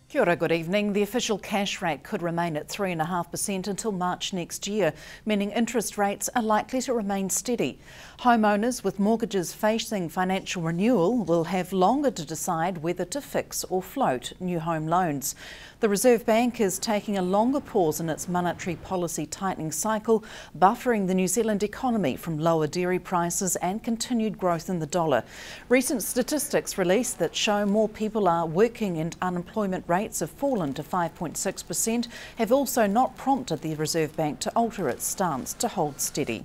Kia ora, good evening. The official cash rate could remain at 3.5% until March next year, meaning interest rates are likely to remain steady. Homeowners with mortgages facing financial renewal will have longer to decide whether to fix or float new home loans. The Reserve Bank is taking a longer pause in its monetary policy tightening cycle, buffering the New Zealand economy from lower dairy prices and continued growth in the dollar. Recent statistics released that show more people are working and unemployment rates have fallen to 5.6% have also not prompted the Reserve Bank to alter its stance to hold steady.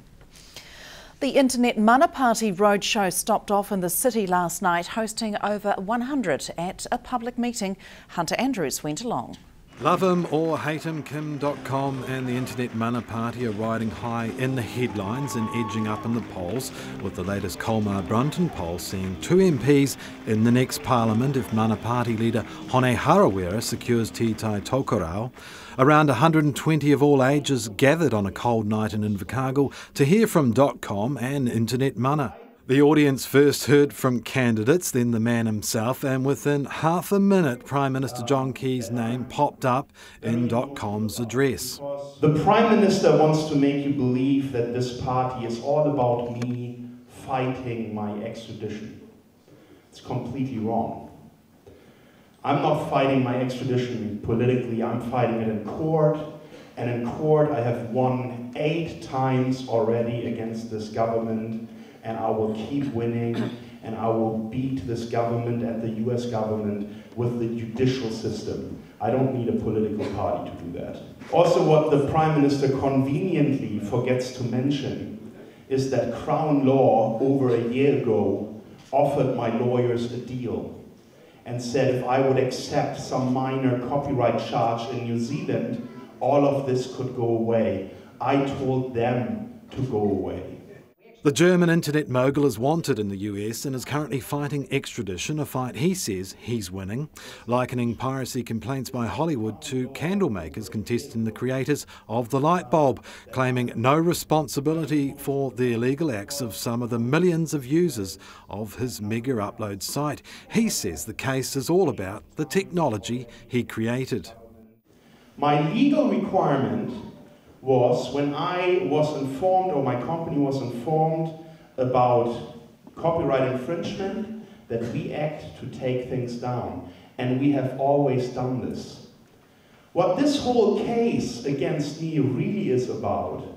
The Internet Mana Party roadshow stopped off in the city last night, hosting over 100 at a public meeting. Hunter Andrews went along. Love him or hate him, Kim.com and the Internet Mana Party are riding high in the headlines and edging up in the polls, with the latest Colmar-Brunton poll seeing 2 MPs in the next parliament if Mana Party leader Hone Harawira secures Titai Tokorau. Around 120 of all ages gathered on a cold night in Invercargill to hear from .com and Internet Mana. The audience first heard from candidates, then the man himself, and within half a minute Prime Minister John Key's name popped up in .com's address. The Prime Minister wants to make you believe that this party is all about me fighting my extradition. It's completely wrong. I'm not fighting my extradition politically, I'm fighting it in court, and in court I have won 8 times already against this government, and I will keep winning, and I will beat this government and the US government with the judicial system. I don't need a political party to do that. Also, what the Prime Minister conveniently forgets to mention is that Crown Law over a year ago offered my lawyers a deal and said if I would accept some minor copyright charge in New Zealand, all of this could go away. I told them to go away. The German internet mogul is wanted in the US and is currently fighting extradition, a fight he says he's winning, likening piracy complaints by Hollywood to candle makers contesting the creators of the light bulb, claiming no responsibility for the illegal acts of some of the millions of users of his mega upload site. He says the case is all about the technology he created. My legal requirement was when I was informed, or my company was informed about copyright infringement, that we act to take things down. And we have always done this. What this whole case against me really is about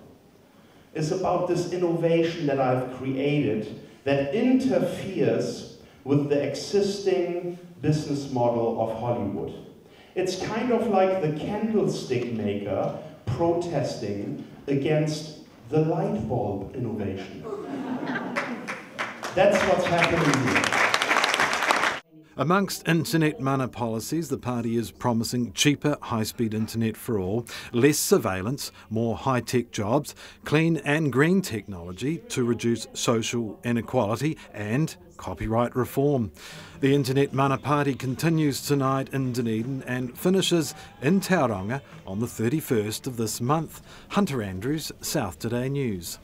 this innovation that I've created that interferes with the existing business model of Hollywood. It's kind of like the candlestick maker protesting against the light bulb innovation. That's what's happening here. Amongst Internet Mana policies, the party is promising cheaper high-speed internet for all, less surveillance, more high-tech jobs, clean and green technology to reduce social inequality and copyright reform. The Internet Mana Party continues tonight in Dunedin and finishes in Tauranga on the 31st of this month. Hunter Andrews, South Today News.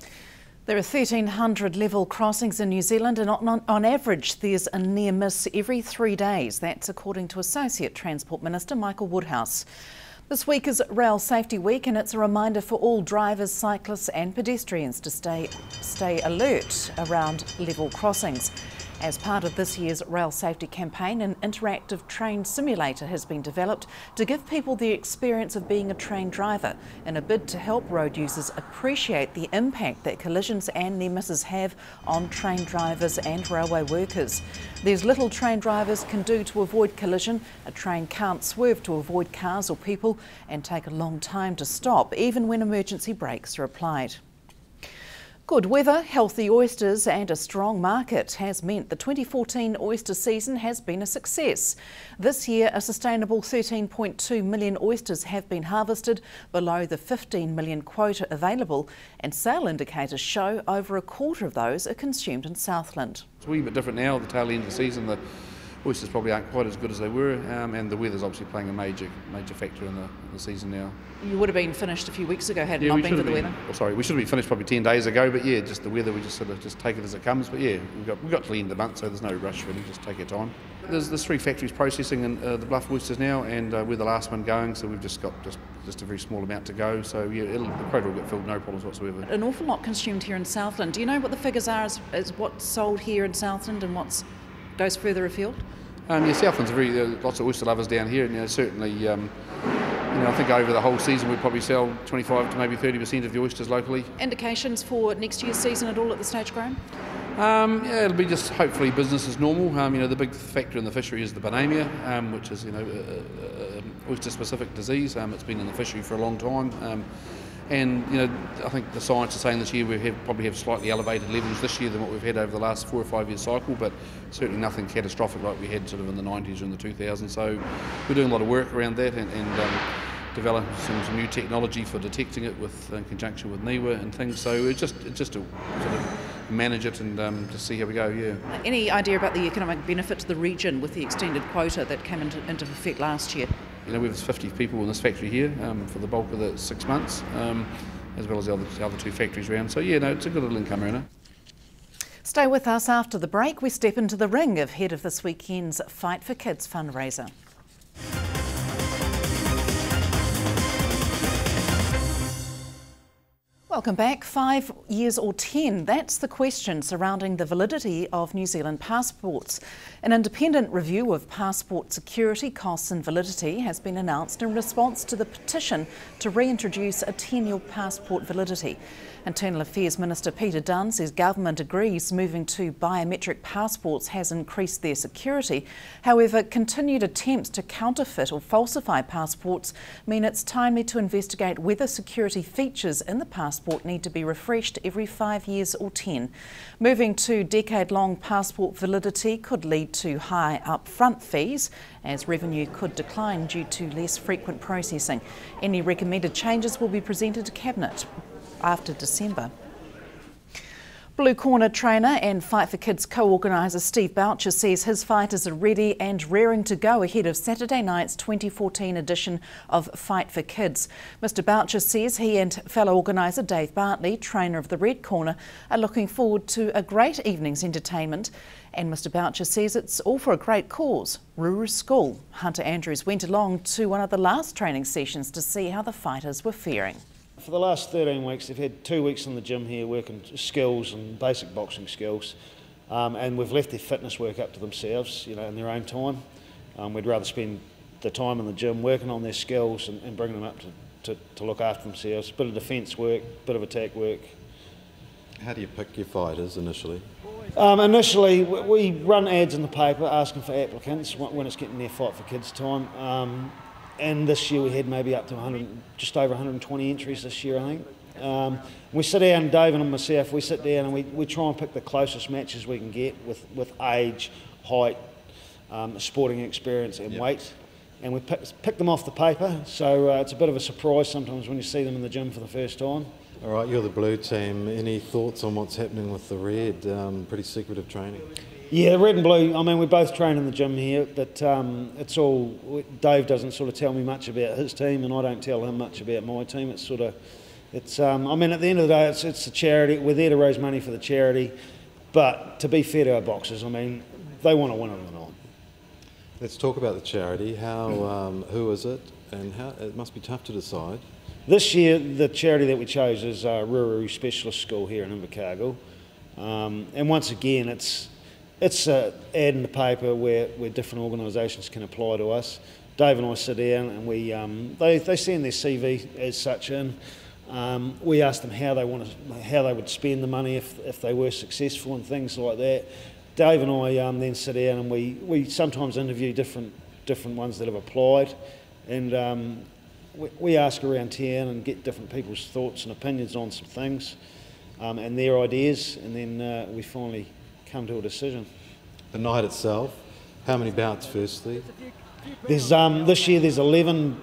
There are 1,300 level crossings in New Zealand, and on average there's a near miss every 3 days. That's according to Associate Transport Minister Michael Woodhouse. This week is Rail Safety Week, and it's a reminder for all drivers, cyclists and pedestrians to stay alert around level crossings. As part of this year's rail safety campaign, an interactive train simulator has been developed to give people the experience of being a train driver in a bid to help road users appreciate the impact that collisions and near misses have on train drivers and railway workers. There's little train drivers can do to avoid collision. A train can't swerve to avoid cars or people and take a long time to stop, even when emergency brakes are applied. Good weather, healthy oysters and a strong market has meant the 2014 oyster season has been a success. This year, a sustainable 13.2 million oysters have been harvested, below the 15 million quota available, and sale indicators show over a quarter of those are consumed in Southland. It's a wee bit different now at the tail end of the season. Oysters probably aren't quite as good as they were, and the weather's obviously playing a major factor in the season now. You would have been finished a few weeks ago had it not been for the weather. We should have been finished probably 10 days ago, but yeah, just the weather, we just sort of just take it as it comes. But yeah, we've got to the end of the month, so there's no rush really, just take our time. There's 3 factories processing in the Bluff oysters now, and we're the last one going, so we've just got just a very small amount to go. So yeah, the quota will get filled, no problems whatsoever. An awful lot consumed here in Southland. Do you know what the figures are as what's sold here in Southland and what goes further afield? Yeah, Southland's lots of oyster lovers down here, and certainly. I think over the whole season we'd probably sell 25 to maybe 30% of the oysters locally. Indications for next year's season at all at this stage, Graham? Yeah, it'll be just hopefully business as normal. The big factor in the fishery is the bonamia, which is oyster-specific disease. It's been in the fishery for a long time, and I think the science is saying this year we probably have slightly elevated levels this year than what we've had over the last 4 or 5 year cycle, but certainly nothing catastrophic like we had sort of in the 90s or in the 2000s. So we're doing a lot of work around that and develop some new technology for detecting it in conjunction with NIWA and things. So it's just to sort of manage it and to see how we go. Yeah. Any idea about the economic benefit to the region with the extended quota that came into effect last year? We have 50 people in this factory here for the bulk of the 6 months, as well as the other 2 factories around. So yeah, it's a good little income earner. Stay with us after the break. We step into the ring ahead of this weekend's Fight for Kids fundraiser. Welcome back. 5 years or 10? That's the question surrounding the validity of New Zealand passports. An independent review of passport security, costs and validity has been announced in response to the petition to reintroduce a 10-year passport validity. Internal Affairs Minister Peter Dunn says government agrees moving to biometric passports has increased their security. However, continued attempts to counterfeit or falsify passports mean it's timely to investigate whether security features in the passport need to be refreshed every 5 years or 10. Moving to decade-long passport validity could lead to high upfront fees, as revenue could decline due to less frequent processing. Any recommended changes will be presented to Cabinet after December. Blue Corner trainer and Fight for Kids co-organiser Steve Boucher says his fighters are ready and raring to go ahead of Saturday night's 2014 edition of Fight for Kids. Mr Boucher says he and fellow organiser Dave Bartley, trainer of the Red Corner, are looking forward to a great evening's entertainment. And Mr Boucher says it's all for a great cause, Ruru School. Hunter Andrews went along to one of the last training sessions to see how the fighters were faring. For the last 13 weeks, they've had 2 weeks in the gym here working skills and basic boxing skills, and we've left their fitness work up to themselves, in their own time. We'd rather spend the time in the gym working on their skills and bringing them up to look after themselves. A bit of defence work, a bit of attack work. How do you pick your fighters initially? Initially, we run ads in the paper asking for applicants when it's getting near Fight for Kids time. And this year we had maybe up to just over 120 entries this year, I think. We sit down, Dave and myself, we sit down and we try and pick the closest matches we can get with age, height, sporting experience and weight. And we pick them off the paper, so it's a bit of a surprise sometimes when you see them in the gym for the first time. All right, you're the blue team. Any thoughts on what's happening with the red? Pretty secretive training. Yeah, red and blue, we both train in the gym here, but it's all, Dave doesn't sort of tell me much about his team and I don't tell him much about my team. It's at the end of the day, it's a charity. We're there to raise money for the charity, but to be fair to our boxers, they want to win it or not. Let's talk about the charity. Who is it, and how? It must be tough to decide. This year, the charity that we chose is Ruru Specialist School here in Invercargill, and once again, it's an ad in the paper where different organisations can apply to us. Dave and I sit down and they send their CV as such in. We ask them how they would spend the money if they were successful and things like that. Dave and I then sit down and we sometimes interview different ones that have applied, and we ask around town and get different people's thoughts and opinions on some things and their ideas, and then we finally come to a decision. The night itself, how many bouts firstly? There's this year there's 11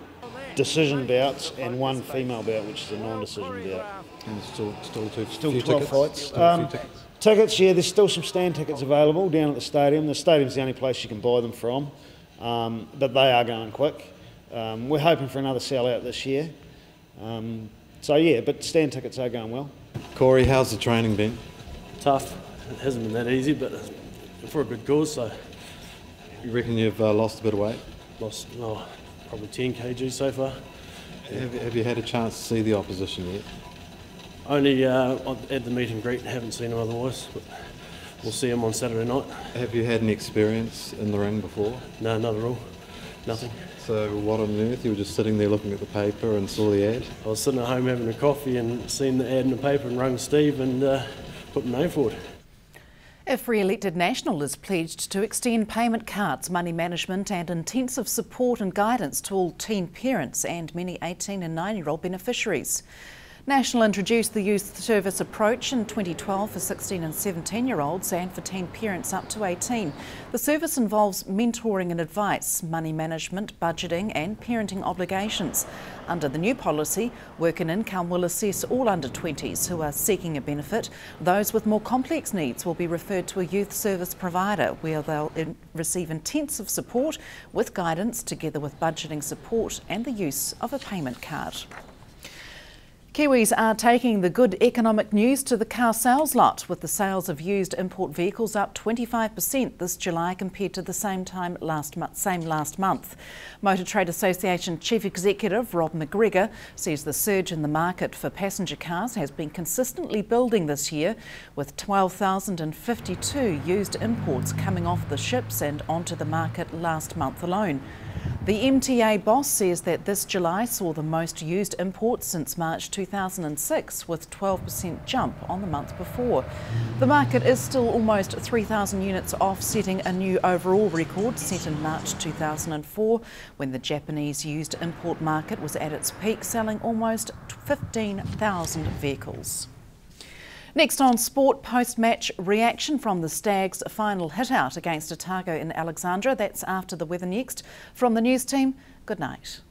decision bouts and 1 female bout, which is a non-decision bout. And still 12 fights. Tickets, yeah, there's still some stand tickets available down at the stadium. The stadium's the only place you can buy them from, but they are going quick. We're hoping for another sellout this year. So yeah, but stand tickets are going well. Corey, how's the training been? Tough. It hasn't been that easy, but for a good cause, so. You reckon you've lost a bit of weight? Lost, probably 10 kg so far. Have you had a chance to see the opposition yet? Only at the meet and greet, haven't seen them otherwise, but we'll see them on Saturday night. Have you had any experience in the ring before? No, not at all. Nothing. So what on earth? You were just sitting there looking at the paper and saw the ad? I was sitting at home having a coffee and seen the ad in the paper and rang Steve and put my name forward. If re-elected National is pledged to extend payment cards, money management and intensive support and guidance to all teen parents and many 18 and 9-year-old beneficiaries. National introduced the youth service approach in 2012 for 16 and 17-year-olds and for teen parents up to 18. The service involves mentoring and advice, money management, budgeting and parenting obligations. Under the new policy, Work and Income will assess all under-20s who are seeking a benefit. Those with more complex needs will be referred to a youth service provider where they'll receive intensive support with guidance together with budgeting support and the use of a payment card. Kiwis are taking the good economic news to the car sales lot, with the sales of used import vehicles up 25% this July compared to the same last month. Motor Trade Association Chief Executive Rob McGregor says the surge in the market for passenger cars has been consistently building this year, with 12,052 used imports coming off the ships and onto the market last month alone. The MTA boss says that this July saw the most used imports since March 2006, with a 12% jump on the month before. The market is still almost 3,000 units off setting a new overall record set in March 2004, when the Japanese used import market was at its peak, selling almost 15,000 vehicles. Next on Sport, post-match reaction from the Stags' final hit-out against Otago in Alexandra. That's after the weather next. From the news team, good night.